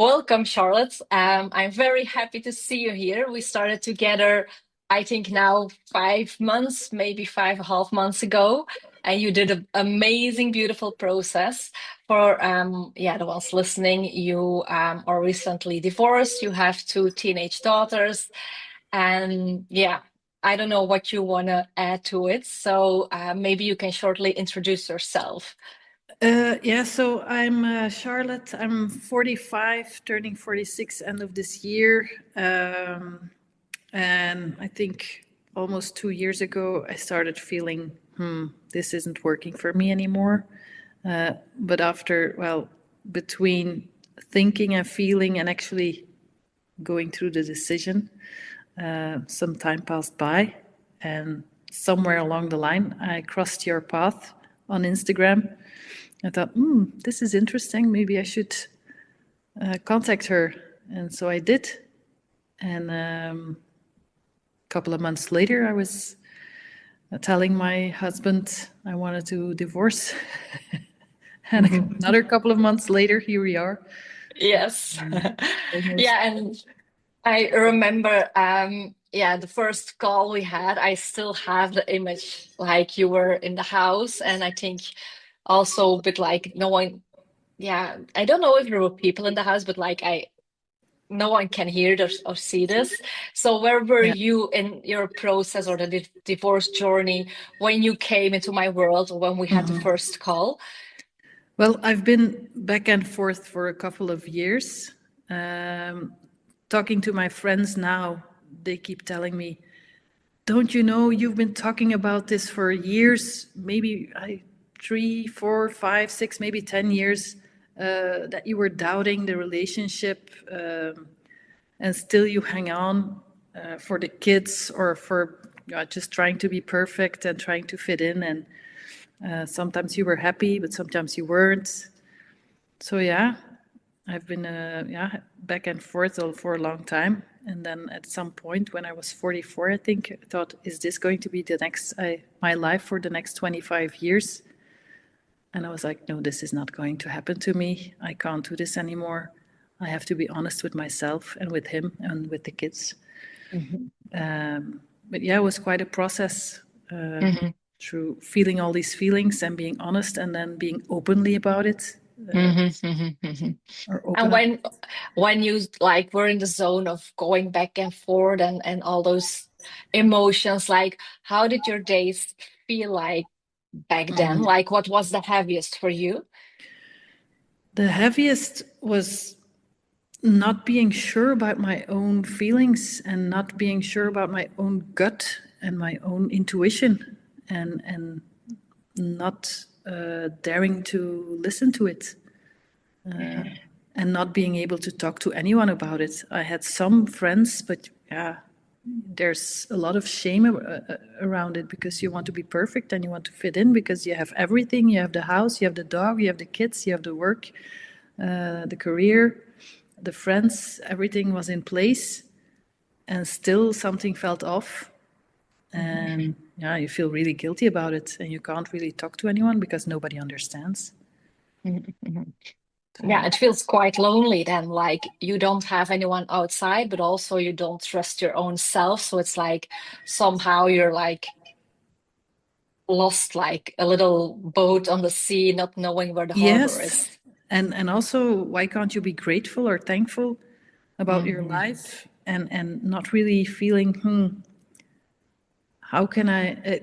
Welcome, Charlotte. I'm very happy to see you here. We started together, I think now 5 months, maybe 5.5 months ago, and you did an amazing, beautiful process. For the ones listening, you are recently divorced. You have two teenage daughters, and I don't know what you want to add to it. So maybe you can shortly introduce yourself. Yeah, so I'm Charlotte. I'm 45, turning 46 end of this year. And I think almost 2 years ago, I started feeling, this isn't working for me anymore. But after, well, between thinking and feeling and actually going through the decision, some time passed by. And somewhere along the line, I crossed your path on Instagram. I thought, this is interesting. Maybe I should contact her. And so I did. And a couple of months later, I was telling my husband I wanted to divorce. And Mhm. another couple of months later, here we are. Yes. Almost. Yeah, and I remember, the first call we had, I still have the image like you were in the house, and I think also a bit like no one, I don't know if there were people in the house, but like no one can hear this or see this. So where were Yeah. you in your process or the divorce journey when you came into my world or when we had the first call? Well, I've been back and forth for a couple of years. Um, Talking to my friends now, they keep telling me, don't you know you've been talking about this for years, maybe 3, 4, 5, 6, maybe 10 years, that you were doubting the relationship, and still you hang on for the kids or for just trying to be perfect and trying to fit in. And sometimes you were happy, but sometimes you weren't. So yeah, I've been back and forth for a long time. And then at some point when I was 44, I think, I thought, is this going to be the next my life for the next 25 years? And I was like, no, this is not going to happen to me. I can't do this anymore. I have to be honest with myself and with him and with the kids. Mhm. But yeah, it was quite a process, Mhm. through feeling all these feelings and being honest and then being openly about it, Mhm. Mhm. Mhm. or And open up. when you like were in the zone of going back and forth and all those emotions, like how did your days feel like back then? Like what was the heaviest for you? The heaviest was not being sure about my own feelings and not being sure about my own gut and my own intuition, and not daring to listen to it, and not being able to talk to anyone about it. I had some friends, but yeah, there's a lot of shame around it because you want to be perfect and you want to fit in because you have everything. You have the house, you have the dog, you have the kids, you have the work, the career, the friends, everything was in place, and still something felt off. Mhm. And yeah, you feel really guilty about it, and you can't really talk to anyone because nobody understands. Mhm. Mhm. Yeah, So, it feels quite lonely then, like you don't have anyone outside, but also you don't trust your own self. So it's like somehow you're like lost, like a little boat on the sea, not knowing where the harbor yes, is. and also, why can't you be grateful or thankful about your Mhm. life, and not really feeling, how can I?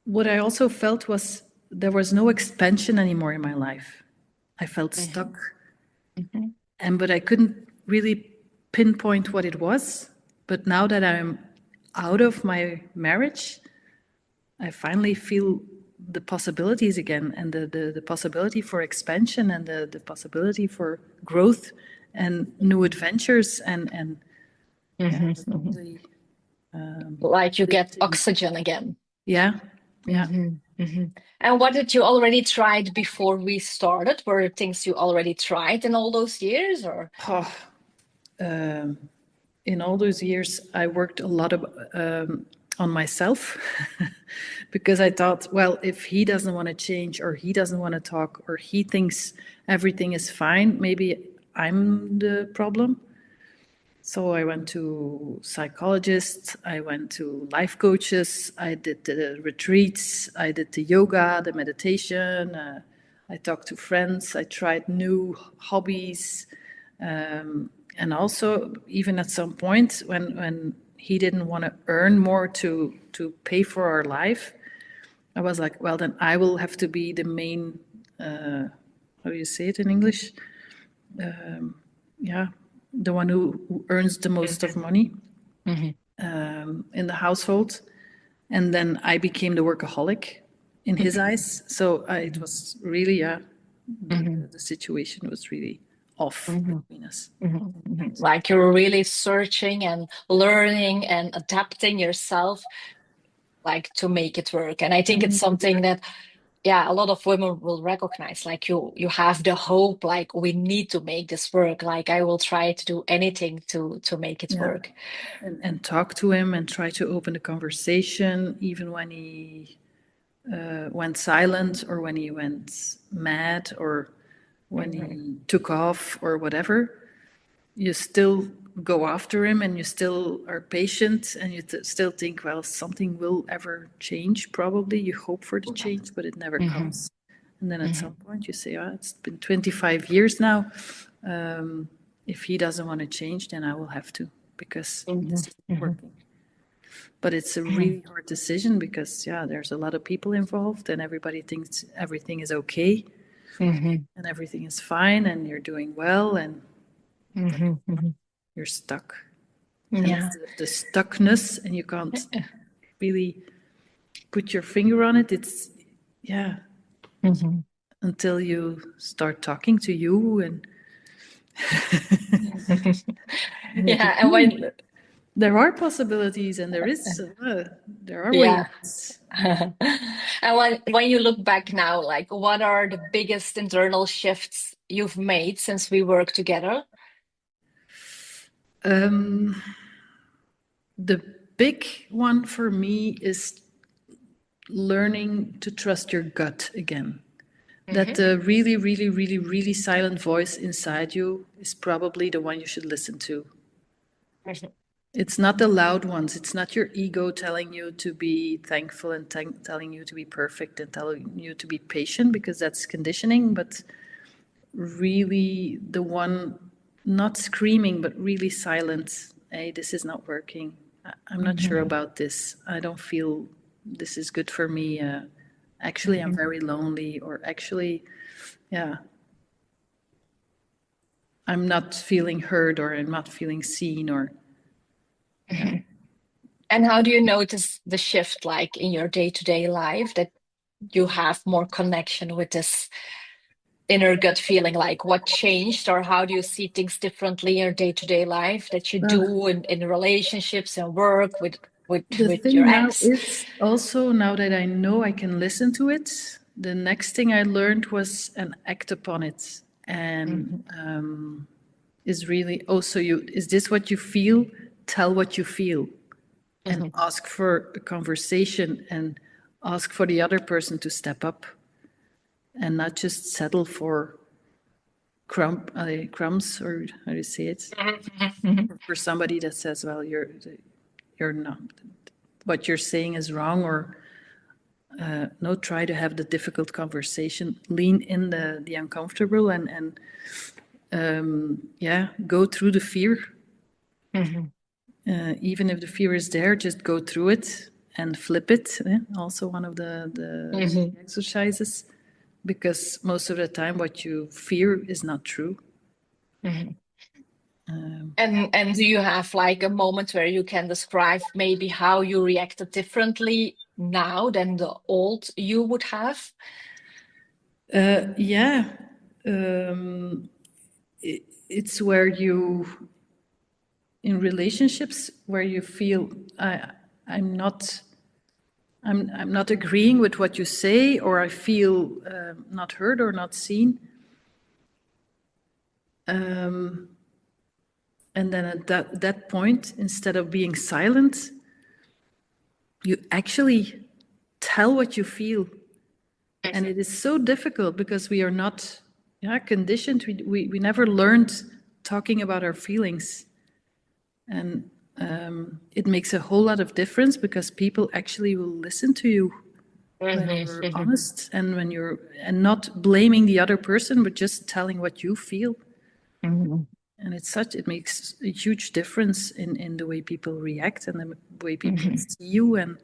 What I also felt was there was no expansion anymore in my life. I felt Mhm. stuck. Mhm. And but I couldn't really pinpoint what it was. But now that I'm out of my marriage, I finally feel the possibilities again, and the possibility for expansion, and the possibility for growth and new adventures, and yeah, Mhm. that's Mhm. really Like you get lifting. oxygen again. Yeah, yeah. Hmm. Hmm. And what did you already tried before we started? Were there things you already tried in all those years, or? Oh, in all those years, I worked a lot on myself because I thought, well, if he doesn't want to change, or he doesn't want to talk, or he thinks everything is fine, maybe I'm the problem. So I went to psychologists, I went to life coaches, I did the retreats, I did the yoga, the meditation, I talked to friends, I tried new hobbies. And also, even at some point, when he didn't want to earn more to pay for our life, I was like, well, then I will have to be the main, how do you say it in English? Yeah, the one who earns the most of money in the household. And then I became the workaholic in his eyes. So it was really, the situation was really off between us. Like you're really searching and learning and adapting yourself, like to make it work. And I think it's something that, yeah, a lot of women will recognize. Like you have the hope, like we need to make this work. Like I will try to do anything to make it Yeah. work. And talk to him and try to open the conversation, even when he went silent or when he went mad or when he took off or whatever. You still go after him and you still are patient and you still think, well, something will ever change. Probably you hope for the change, but it never comes. And then at some point you say, oh, it's been 25 years now. If he doesn't want to change, then I will have to, because this isn't working. But it's a really hard decision because, yeah, there's a lot of people involved and everybody thinks everything is okay and everything is fine and you're doing well and you're stuck. And Yeah. it's the stuckness and you can't really put your finger on it. It's, yeah, until you start talking to you and Yeah. And when, there are possibilities and there are yeah. ways. And when you look back now, like what are the biggest internal shifts you've made since we worked together? Um, the big one for me is learning to trust your gut again. That the really, really, really, really silent voice inside you is probably the one you should listen to. It's not the loud ones. It's not your ego telling you to be thankful and telling you to be perfect and telling you to be patient, because that's conditioning, but really the one not screaming, but really silent. Hey, this is not working. I'm not sure about this. I don't feel this is good for me. Actually, I'm very lonely, or actually, yeah, I'm not feeling heard, or I'm not feeling seen, or And how do you notice the shift like in your day-to-day life that you have more connection with this inner gut feeling? Like what changed, or how do you see things differently in your day-to-day life that you uh, do in relationships and work the with your thing now ex? is also, now that I know I can listen to it, the next thing I learned was and act upon it. And is really also, you, is this what you feel? Tell what you feel and ask for a conversation and ask for the other person to step up and not just settle for crumbs, or how do you say it? For somebody that says, well, you're not, what you're saying is wrong, or no, try to have the difficult conversation, lean in the uncomfortable, and yeah, go through the fear. Even if the fear is there, just go through it and flip it. Also one of the exercises, because most of the time what you fear is not true. And do you have like a moment where you can describe maybe how you reacted differently now than the old you would have? Yeah, it's where you, in relationships where you feel I'm not, I'm not agreeing with what you say, or I feel not heard or not seen. And then at that point, instead of being silent, you actually tell what you feel. And it is so difficult because we are not yeah, conditioned. We never learned talking about our feelings. And it makes a whole lot of difference because people actually will listen to you when Mhm, you're mhm, honest and when you're, and not blaming the other person, but just telling what you feel. mhm. And it makes a huge difference in the way people react and the way people Mhm. see you. And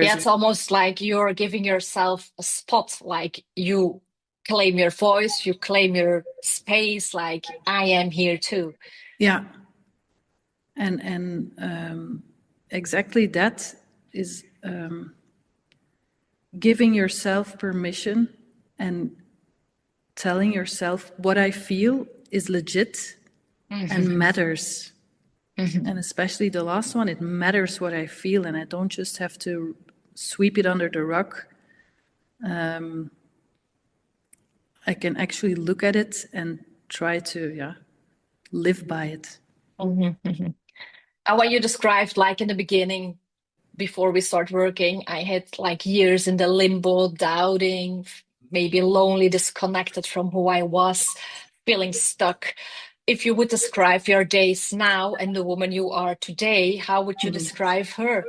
Yeah, there's it's almost like you're giving yourself a spot, like you claim your voice, you claim your space, like I am here too. yeah, and exactly that is giving yourself permission and telling yourself what I feel is legit and Mhm, matters. mhm, And especially the last one, it matters what I feel, and I don't just have to sweep it under the rug. I can actually look at it and try to, yeah, live by it. mhm, mhm. And what you described, like in the beginning, before we start working, I had like years in the limbo, doubting, maybe lonely, disconnected from who I was, feeling stuck. If you would describe your days now and the woman you are today, how would you describe her?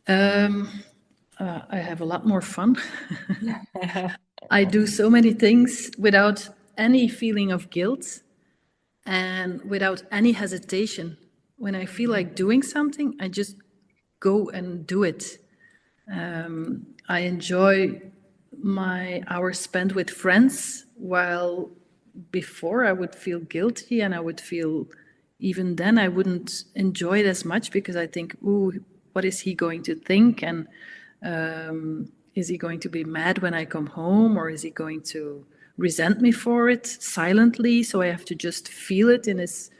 Um, I have a lot more fun. I do so many things without any feeling of guilt and without any hesitation. When I feel like doing something, I just go and do it. I enjoy my hours spent with friends, while before I would feel guilty and I would feel, even then, I wouldn't enjoy it as much because I think, ooh, what is he going to think? And is he going to be mad when I come home, or is he going to resent me for it silently? So I have to just feel it in his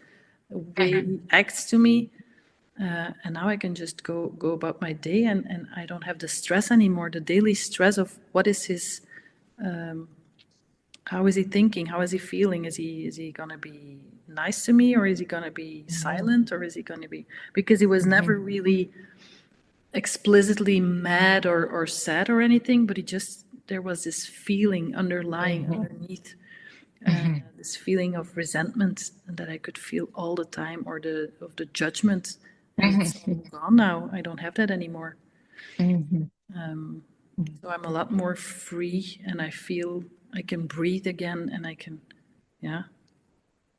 way Mhm, he acts to me. And now I can just go about my day, and I don't have the stress anymore, the daily stress of what is his, how is he thinking, how is he feeling, is he gonna be nice to me, or is he gonna be mhm, silent, or is he gonna be, because he was never mhm, really explicitly mad or sad or anything, but he just, there was this feeling underlying mhm, underneath, mhm, this feeling of resentment that I could feel all the time, or the judgment, and it's all mhm, gone now. I don't have that anymore. mhm, So I'm a lot more free, and I feel I can breathe again, and I can, yeah,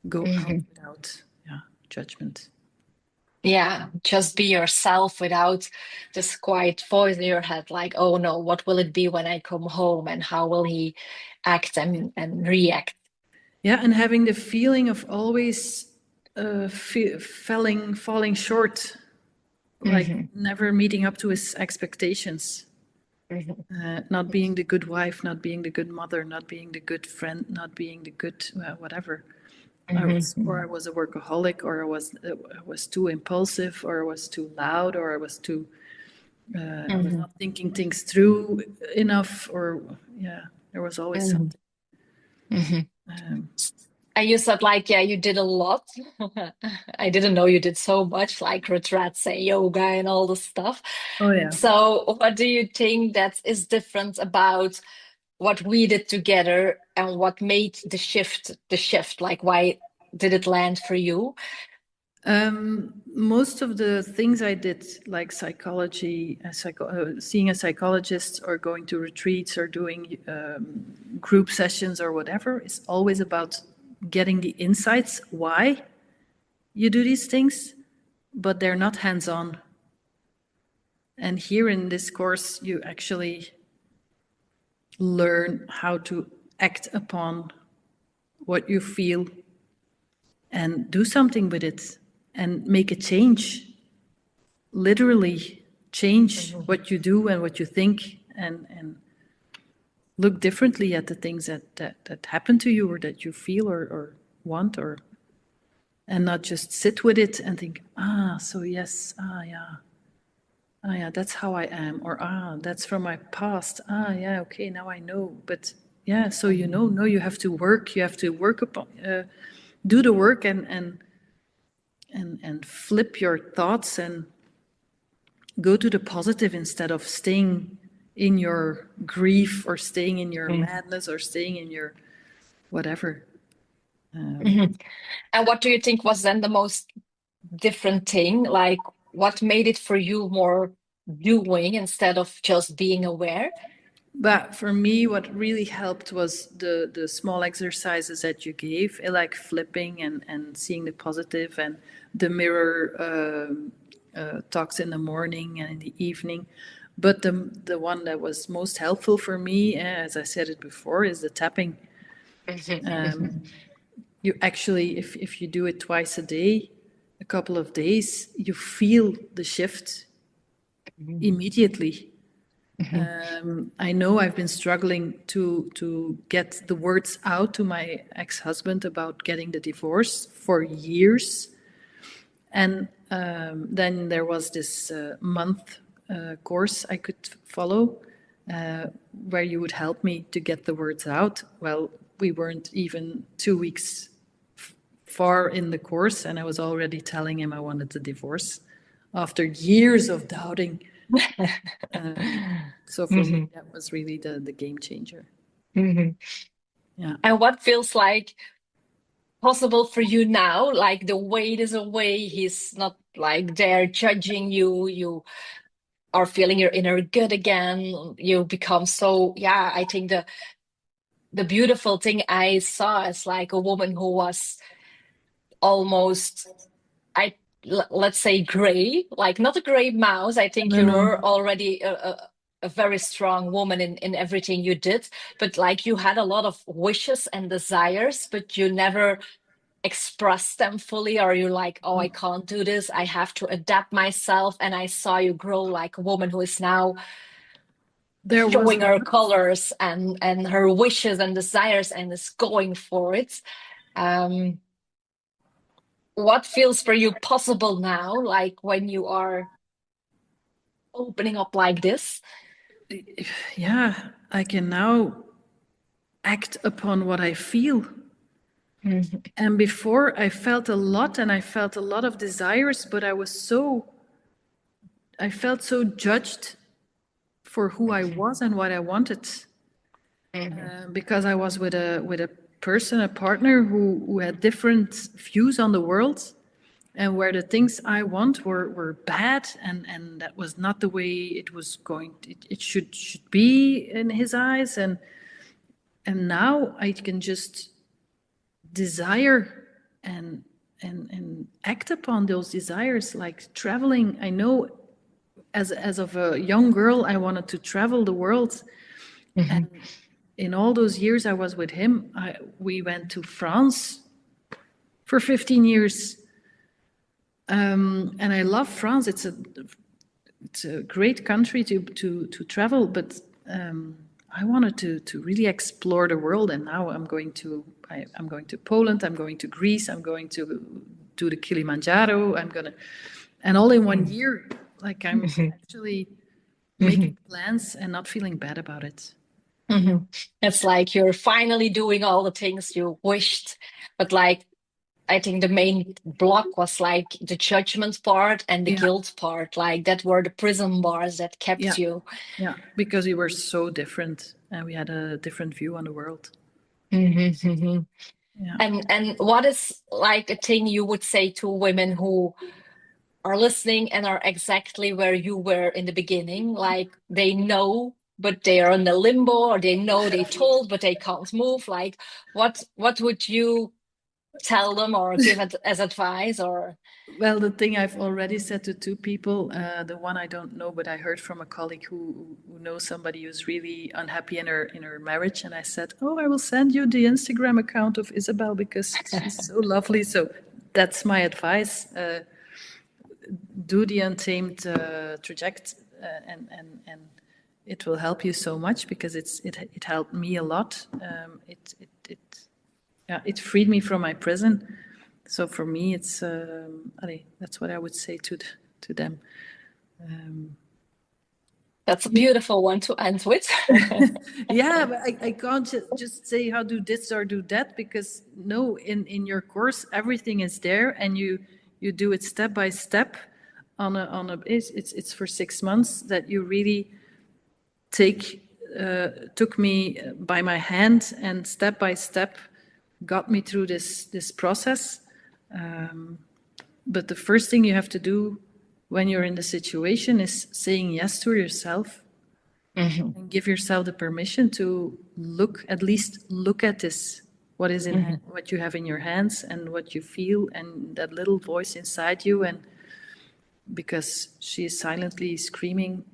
go out mhm. without, yeah, judgment. Yeah, just be yourself without this quiet voice in your head, like, oh no, what will it be when I come home and how will he act and react? Yeah, and having the feeling of always falling short, like Mhm, never meeting up to his expectations, mhm, not being the good wife, not being the good mother, not being the good friend, not being the good whatever. mhm, I was a workaholic, or I was too impulsive, or I was too loud, or I was mhm, not thinking things through enough, or yeah, there was always mhm, something. mhm. Um, And you said like, yeah, you did a lot. I didn't know you did so much, like retreats and yoga and all the stuff. oh yeah. So what do you think that is different about what we did together and what made the shift? Like, why did it land for you? Most of the things I did, like psychology, seeing a psychologist, or going to retreats, or doing group sessions, or whatever, is always about getting the insights why you do these things, but they're not hands on. And here in this course, you actually learn how to act upon what you feel and do something with it and make a change, literally change Mhm, what you do and what you think, and look differently at the things that happen to you, or that you feel, or want, or, and not just sit with it and think, ah, so yes, ah yeah, that's how I am, or ah, that's from my past, ah yeah, okay, now I know. But yeah, so mhm, no, you have to work upon, do the work, and flip your thoughts and go to the positive instead of staying in your grief or staying in your madness or staying in your whatever. Mhm. And what do you think was then the most different thing? Like, what made it for you more doing instead of just being aware? But for me, what really helped was the small exercises that you gave, like flipping and seeing the positive, and the mirror talks in the morning and in the evening. But the one that was most helpful for me, as I said it before, is the tapping. Mhm, mhm, Um, you actually, if you do it twice a day, a couple of days, you feel the shift mhm, immediately. mhm, I know I've been struggling to get the words out to my ex-husband about getting the divorce for years, and then there was this month course I could follow, where you would help me to get the words out. Well, we weren't even 2 weeks far in the course, and I was already telling him I wanted the divorce after years of doubting. So for me, mhm, that was really the game changer. mhm. Yeah. And what feels like possible for you now? Like the weight is away, he's not like there judging you, you are feeling your inner good again. You become so, yeah, I think the beautiful thing I saw is like a woman who was almost I let's say gray, like not a gray mouse. I think No, you no. were already a very strong woman in everything you did, but like you had a lot of wishes and desires, but you never expressed them fully, or you're like, oh, I can't do this. I have to adapt myself. And I saw you grow like a woman who is now There was showing a her month. colors and her wishes and desires and is going for it. Um, what feels for you possible now, like when you are opening up like this? Yeah, I can now act upon what I feel. Mhm, And before I felt a lot and I felt a lot of desires, but I felt so judged for who I mhm, was and what I wanted. mhm, Because I was with a person, a partner who had different views on the world, and where the things I want were bad, and that was not the way it was going. It should be in his eyes, and now I can just desire and and act upon those desires, like traveling. I know as of a young girl, I wanted to travel the world, mhm, and in all those years I was with him, we went to France for 15 years. And I love France. It's a great country to travel, but I wanted to really explore the world. And now I'm going to Poland. I'm going to Greece. I'm going to do the Kilimanjaro. And all in one year. Like I'm mhm, actually making mhm, plans and not feeling bad about it. mhm. It's like you're finally doing all the things you wished, but like I think the main block was like the judgment part and the Yeah, guilt part, like that were the prison bars that kept yeah, you. yeah. Because we were so different and we had a different view on the world. Mhm, mhm. Yeah. And what is like a thing you would say to women who are listening and are exactly where you were in the beginning? Like they know, but they are in the limbo, or they know they told, but they can't move. Like what would you tell them or give it as advice or Well, the thing I've already said to two people, the one I don't know, but I heard from a colleague who knows somebody who's really unhappy in her marriage, and I said, "Oh, I will send you the Instagram account of Isabel because she's so lovely." So that's my advice: do the Untamed traject, and it will help you so much because it helped me a lot. Yeah, it freed me from my prison. So for me, it's allez, that's what I would say to them. that's a beautiful one to end with. Yeah, but I can't just say how do this or do that because no, in your course everything is there and you do it step by step on a it's for 6 months that you really took me by my hand and step by step got me through this process. But the first thing you have to do when you're in the situation is saying yes to yourself and give yourself the permission to at least look at this, what you have in your hands and what you feel, and that little voice inside you. And because she is silently screaming,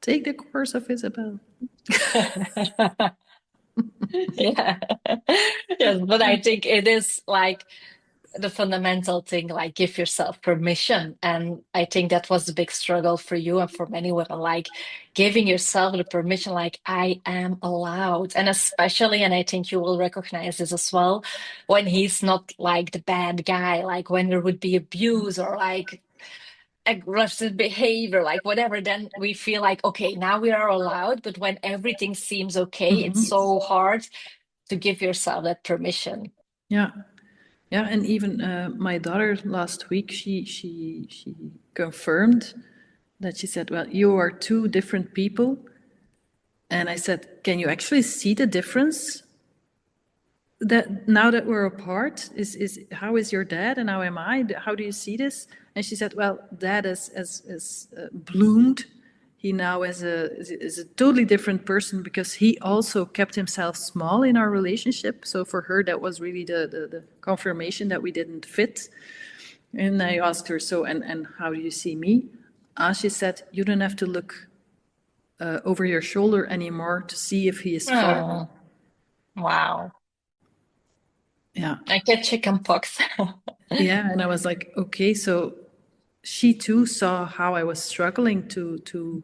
take the course of Isabel. Yeah. Yes, but I think it is like the fundamental thing, like give yourself permission. And I think that was the big struggle for you and for many women, like giving yourself the permission, like I am allowed. And especially, and I think you will recognize this as well, when he's not like the bad guy, like when there would be abuse or like aggressive behavior, like whatever, then we feel like, okay, now we are allowed. But when everything seems okay, it's so hard to give yourself that permission. Yeah. Yeah, and even my daughter last week, she confirmed that she said, "Well, you are two different people," and I said, "Can you actually see the difference? That now that we're apart, is how is your dad and how am I? How do you see this?" And she said, "Well, dad is bloomed. He now is a totally different person because he also kept himself small in our relationship. So for her, that was really the confirmation that we didn't fit." And I asked her, "So and how do you see me?" She said, "You don't have to look over your shoulder anymore to see if he is falling." Oh, wow. Yeah. I get chicken pox. Yeah, and I was like, okay, so she too saw how I was struggling to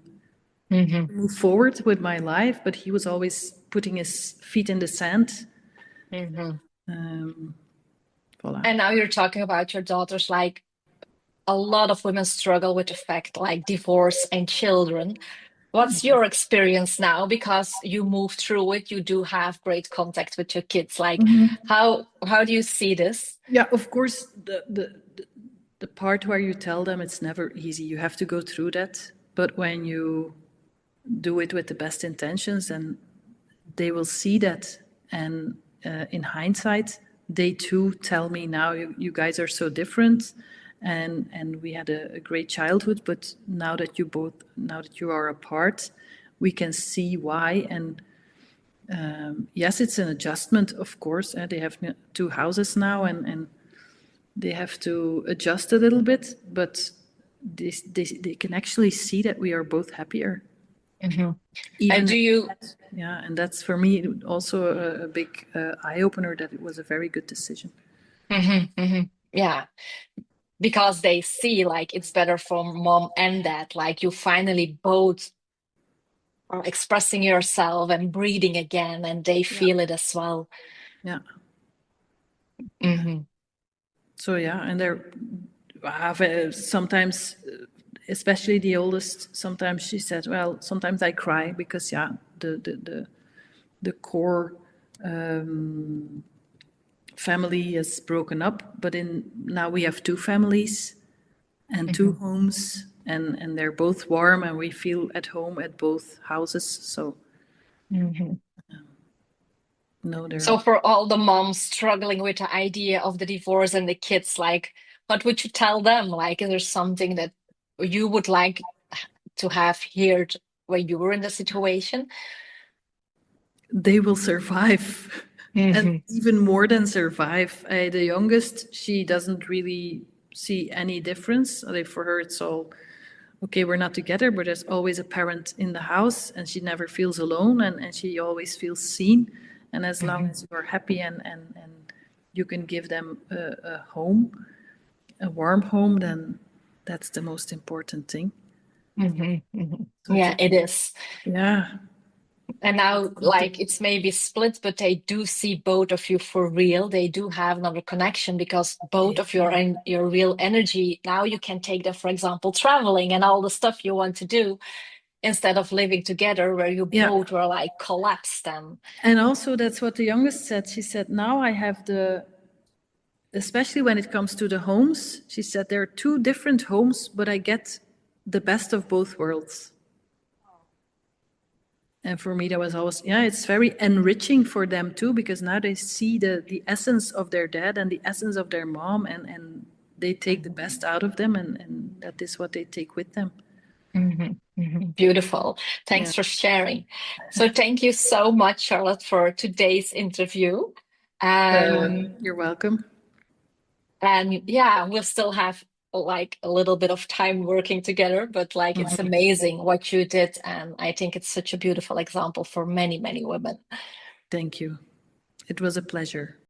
Hmm. move forward with my life, but he was always putting his feet in the sand. Hmm. Voilà. And now you're talking about your daughters, like a lot of women struggle with the fact like divorce and children. What's your experience now? Because you moved through it, you do have great contact with your kids. Like how do you see this? Yeah, of course, the part where you tell them it's never easy, you have to go through that. But when you do it with the best intentions, and they will see that. And in hindsight, they too tell me now, you guys are so different, and we had a great childhood, but now that you are apart, we can see why. And yes, it's an adjustment, of course. They have two houses now, and they have to adjust a little bit, but they can actually see that we are both happier. Hmm. And Even do you, yeah, and that's for me also a big eye opener that it was a very good decision. yeah, because they see like it's better for mom and dad, like you finally both are expressing yourself and breathing again, and they Yeah, feel it as well. yeah. Hmm. So yeah, and there I have sometimes, especially the oldest. Sometimes she said, "Well, sometimes I cry because yeah, the core family is broken up, but in now we have two families and two Hmm. homes, and they're both warm, and we feel at home at both houses. So Hmm. no, So they're for all the moms struggling with the idea of the divorce and the kids, like, what would you tell them? Like, is there something that you would like to have heard when you were in the situation? they will survive. And Hmm. even more than survive. The youngest, she doesn't really see any difference. Like for her, it's all okay, we're not together, but there's always a parent in the house, and she never feels alone, and she always feels seen. And as long Hmm. as you are happy and you can give them a home, a warm home, then that's the most important thing. Hmm. Hmm. So Yeah, just, it is. yeah, And now, like, it's maybe split, but they do see both of you for real. They do have another connection because both of your and your real energy. Now you can take them, for example, traveling and all the stuff you want to do instead of living together where you yeah. both were like collapsed and And also, that's what the youngest said. She said, now I have especially when it comes to the homes, she said, there are two different homes, but I get the best of both worlds. And for me, that was always, yeah, it's very enriching for them too, because now they see the essence of their dad and the essence of their mom, and they take the best out of them, and that is what they take with them. Beautiful. Yeah. Thanks for sharing. So thank you so much, Charlotte, for today's interview. You're welcome. And yeah, we'll still have like a little bit of time working together, but like it's Mhm. amazing what you did. And I think it's such a beautiful example for many, many women. Thank you. It was a pleasure.